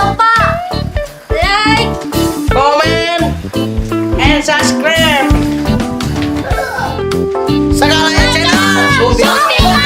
lupa like, comment, and subscribe. Segalanya channel Subi Optical.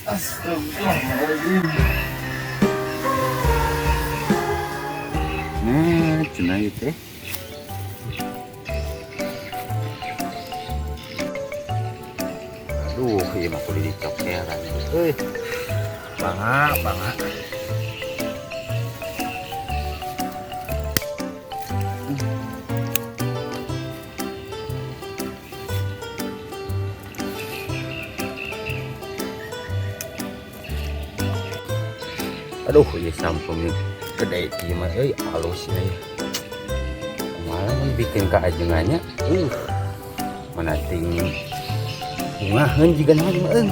Astagfirullahaladzim. Nah, cenah ieu teh. Aduh, ieu mah kudu dicokeran. Bangga. Aduh, ya sampung gede ieu mah halus nya. Malah bikin kaajengannya. Mana ting bungaheun jiga naon mah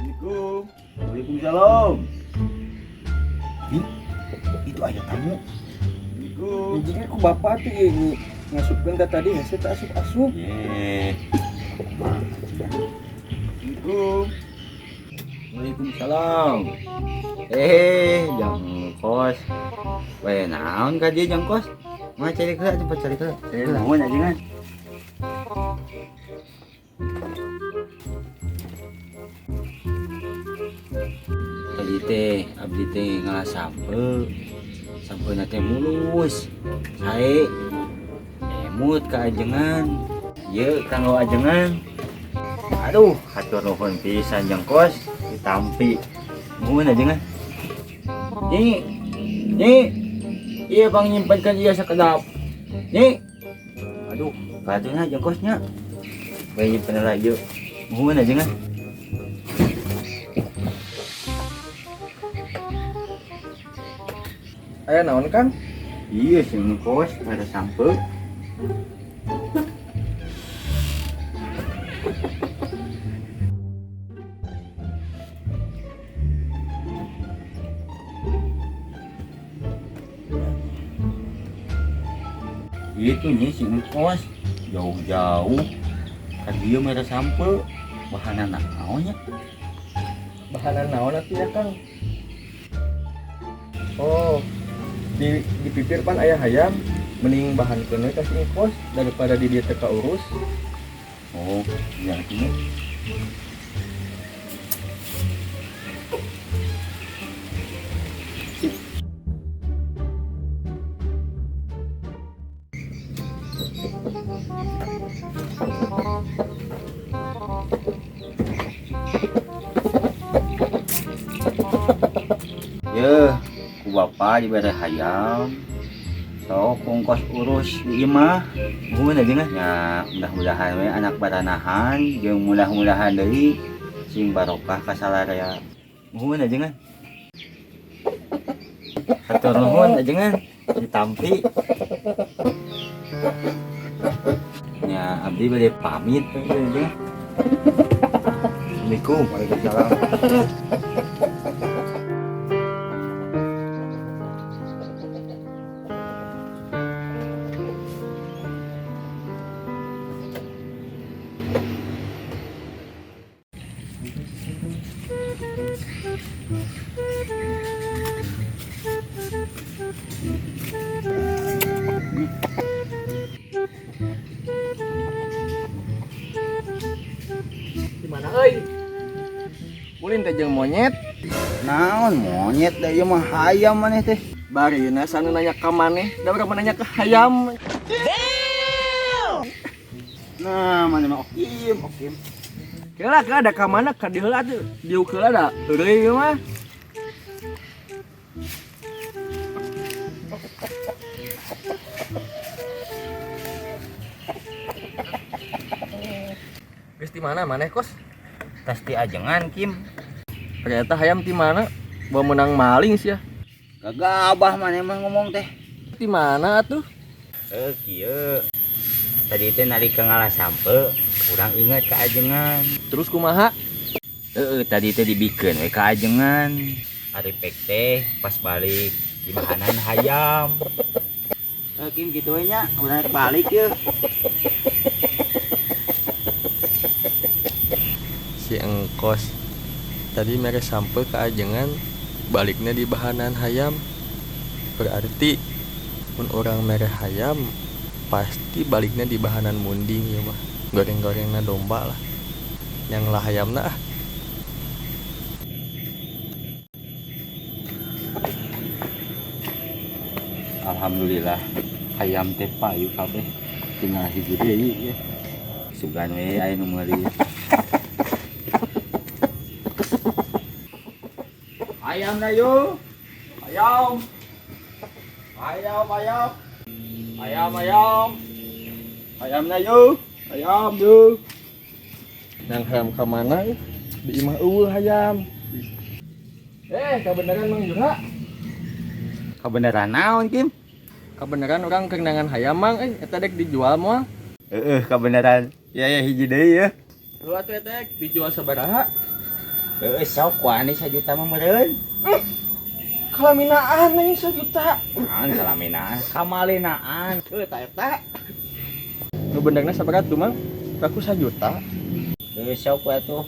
Assalamualaikum. Waalaikumsalam. Itu ayah tamu. Jadi aku bapak tuh ini ngasupkan ke tadi hasil tak asup. Waalaikumsalam. Jang kos. Weh naon ka dia jang kos? Mau cari kerja cepat cari kerja. Mau aja kan. Abdi teh ngalah sampeuna teh mulus sae emut ka ajengan ieu kanggo ajengan. Aduh hatur nuhun pisan jeung kos ditampi nuhun ajengan. Nyi ieu bang nyimpenkeun ieu sakedap nyi. Aduh katuna jeung kosnya bae nyimpen lagi ieu nuhun ajengan. Aya naon Kang? Iya sih kos ada sampe. Itu nih si kos jauh-jauh kan dia merah sampe bahanan naonnya. Bahanan naon artinya Kang? Oh, di pipir pan ayah hayam mending bahan kena kasih kos daripada di dia teka urus. Oh iya ini ya ku bapak diberi hayam So kongkos urus di imah nuhun aja kan ya, mudah-mudahan we anak baranahan jeung mudah-mudahan deui sing barokah ka salaraya nuhun aja kan. Hatur nuhun aja kan ditampi ya, abdi bade pamit aja. Assalamualaikum. Waalaikumsalam. Gimana euy? Ulin teh jeung monyet. Naon monyet da ieu mah hayam maneh teh. Barina sanu nanya ka maneh, da urang nanya ke hayam. Nah, maneh mah okim. Kira ka ada ka mana ka dieu atuh. Dieu keula da eureui mah. Geus di mana maneh kos? Tas ti ajengan Kim. Ternyata hayam di mana? Bawa menang maling sih ya. Gagabah maneh mah ngomong teh. Di mana atuh? Kieu. Tadi teh nalika ngalah sampe, urang inget ka ajengan. Terus kumaha? Tadi teh dibikeun we ka ajengan. Ari pek teh pas balik di bahanan hayam. Kim kitu we nya, urang balik yeuh. Si engkos tadi mere sampai ke ajengan baliknya di bahanan hayam, berarti pun orang mere hayam pasti baliknya di bahanan munding ya mah, goreng-gorengnya domba lah yang lah hayamna ah. Alhamdulillah hayam teh payu kabeh tinggal hiji deui ya. Sugan we aya nu meuli. Ayam na yuk. Ayam. Ayam na yuk. Ayam yuk. Yang hayam ke mana? Di imah eueuh hayam. Kebenaran Mang Jura. Kebenaran naon Kim? Kebenaran orang kenangan hayam Mang, eta dek dijual moal. Kebenaran. Ya hiji deui ya. Lu atuh eta dijual sabaraha? Sok wani 1 juta mah meureun. Kalaminaan nih 1 juta. Naon kalaminaan? Kamalinaan. Eta. Nu benerna sabaraha tuh Mang? Aku 1 juta. Sok we atuh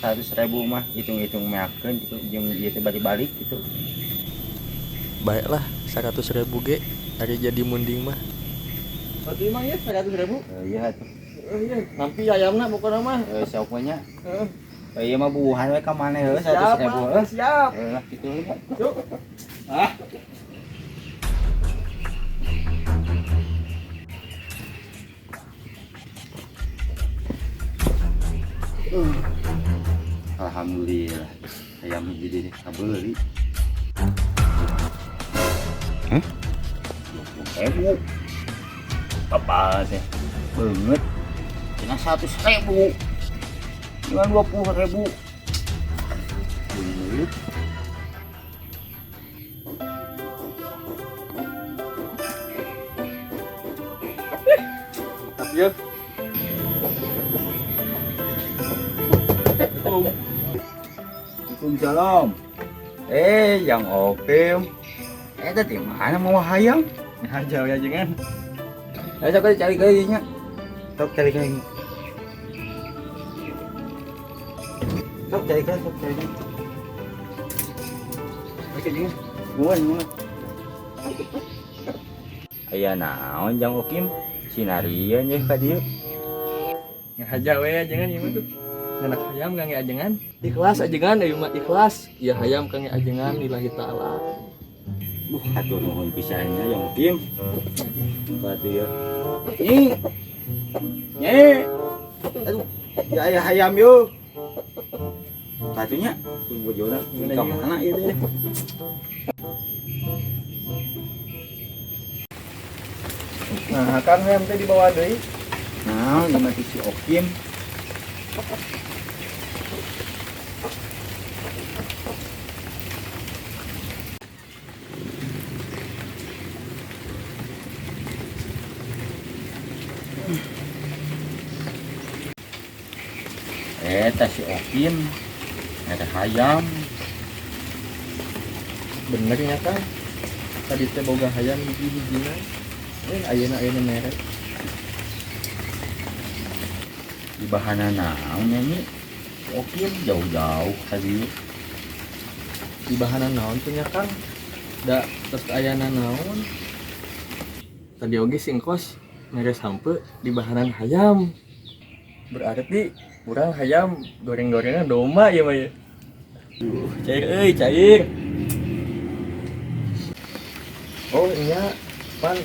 100.000 mah hitung-hitung meakeun gitu jeung ieu teh balik gitu. Baiklah 100.000 ge hari jadi munding mah. Berarti Mang ya 100.000? Iya atuh. Iya, nampi ayamna pokona mah. Sok we nya. Iya mah buuhan we ka maneh heuh 100.000. Siap. Kitu we. Yuk. Ah. Alhamdulillah. Ayam hiji deui kabeuli. Ribu. Apa teh? Beungeut. Cenah 100.000. Cuma 20.000. Beungeut. Tapi ya. Waalaikumsalam. Yang oke. Tadi mana mau hayam? Jauh ya jangan. Ayo sok cari kayunya. Sok cari kayu. Sok cari kayu. Oke jangan. Muan. Aya naon jang Okim? Sinarian ya ka dieu. Ngahaja we jangan ieu tuh. Anak hayam kang ajengan. Ikhlas ajengan ieu mah ikhlas. Ieu hayam kang ajengan lillahi taala. Hatur nuhun pisannya yang Okim. Batu ya. Ini. Aduh, ya aya hayam yo. Batunya bojona ka mana ieu teh? Nah, Kang hayam teh dibawa deui. Nah, lima si Okim. Eta si Okim, ada hayam. Bener nya Kang. Tadi teh boga hayam hiji-hijina. Ayeuna merek. Di bahana naonnya nih, Okim jauh-jauh tadi. Di bahanan naon teh nya Kang? Da terus ayana naon? Tadi oge singkos mere sampe di bahanan hayam. Berarti kurang hayam goreng-gorengan domba ya mah ya. Cair euy, cair. Oh iya, pan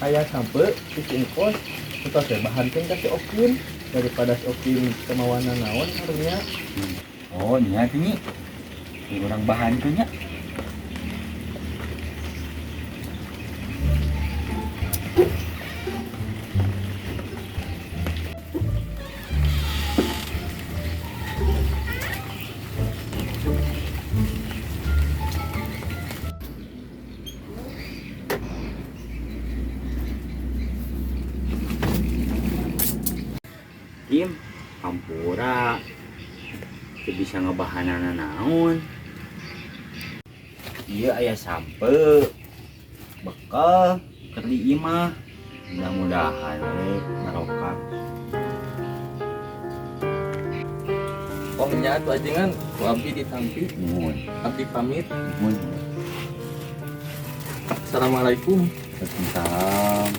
aya sampe di singkos kita teh bahan teh kasih Okim daripada si Okim kemawana naon harunya. Oh, nya ini kurang bahan tuh nya. Kim, hampura teu bisa ngebahanana naon. Ieu aya sampe bekal keur di imah. Mudah-mudahan barokah. Oh nya atuh ajengan ku abdi ditampi. Nuhun. Abdi pamit. Nuhun. Assalamualaikum. Waalaikumsalam.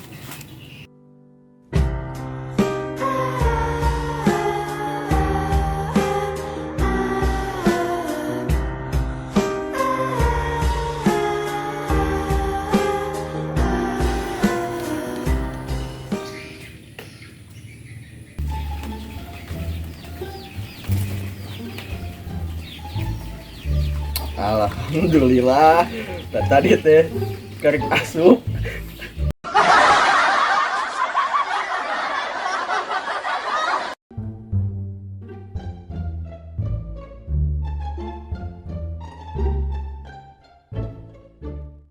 Alhamdulillah. Tadi teh keur asup